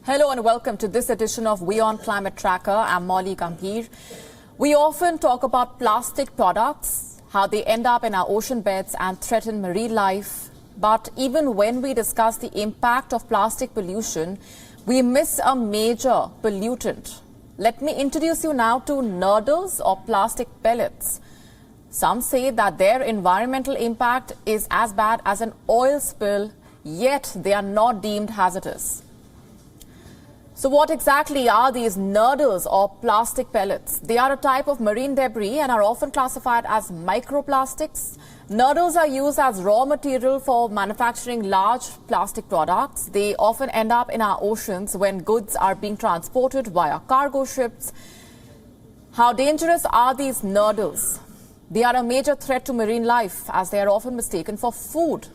Hello and welcome to this edition of WION Climate Tracker. I'm Molly Gambhir. We often talk about plastic products, how they end up in our ocean beds and threaten marine life. But even when we discuss the impact of plastic pollution, we miss a major pollutant. Let me introduce you now to Nurdles or plastic pellets. Some say that their environmental impact is as bad as an oil spill, yet they are not deemed hazardous. So what exactly are these Nurdles or plastic pellets? They are a type of marine debris and are often classified as microplastics. Nurdles are used as raw material for manufacturing large plastic products. They often end up in our oceans when goods are being transported via cargo ships. How dangerous are these Nurdles? They are a major threat to marine life as they are often mistaken for food.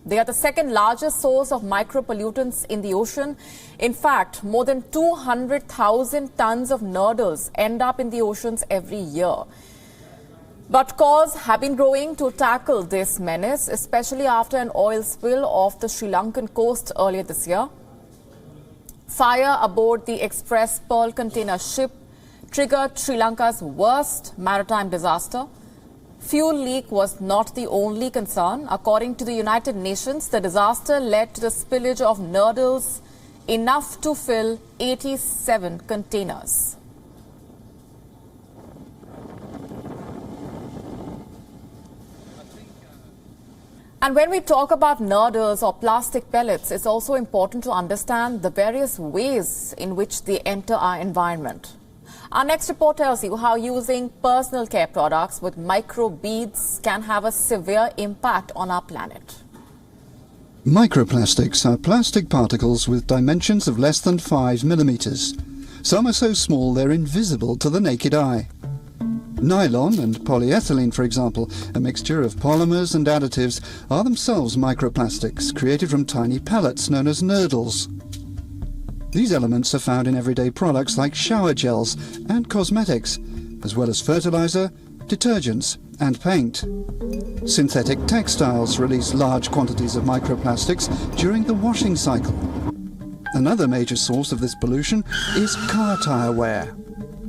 They are the second largest source of micropollutants in the ocean. In fact, more than 200,000 tons of Nurdles end up in the oceans every year. But calls have been growing to tackle this menace, especially after an oil spill off the Sri Lankan coast earlier this year. Fire aboard the Express Pearl container ship triggered Sri Lanka's worst maritime disaster. Fuel leak was not the only concern. According to the United Nations, the disaster led to the spillage of Nurdles, enough to fill 87 containers. And when we talk about Nurdles or plastic pellets, it's also important to understand the various ways in which they enter our environment. Our next report tells you how using personal care products with microbeads can have a severe impact on our planet. Microplastics are plastic particles with dimensions of less than 5 millimeters. Some are so small they're invisible to the naked eye. Nylon and polyethylene, for example, a mixture of polymers and additives, are themselves microplastics created from tiny pellets known as Nurdles. These elements are found in everyday products like shower gels and cosmetics, as well as fertilizer, detergents and paint. Synthetic textiles release large quantities of microplastics during the washing cycle. Another major source of this pollution is car tire wear.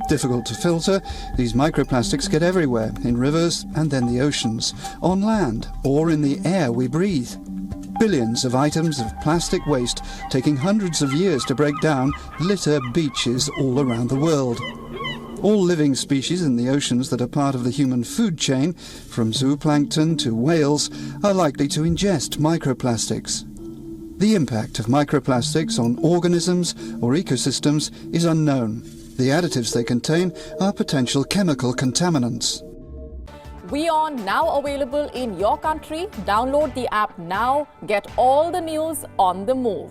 Difficult to filter, these microplastics get everywhere, in rivers and then the oceans, on land or in the air we breathe. Billions of items of plastic waste, taking hundreds of years to break down, litter beaches all around the world. All living species in the oceans that are part of the human food chain, from zooplankton to whales, are likely to ingest microplastics. The impact of microplastics on organisms or ecosystems is unknown. The additives they contain are potential chemical contaminants. WION now available in your country. Download the app now. Get all the news on the move.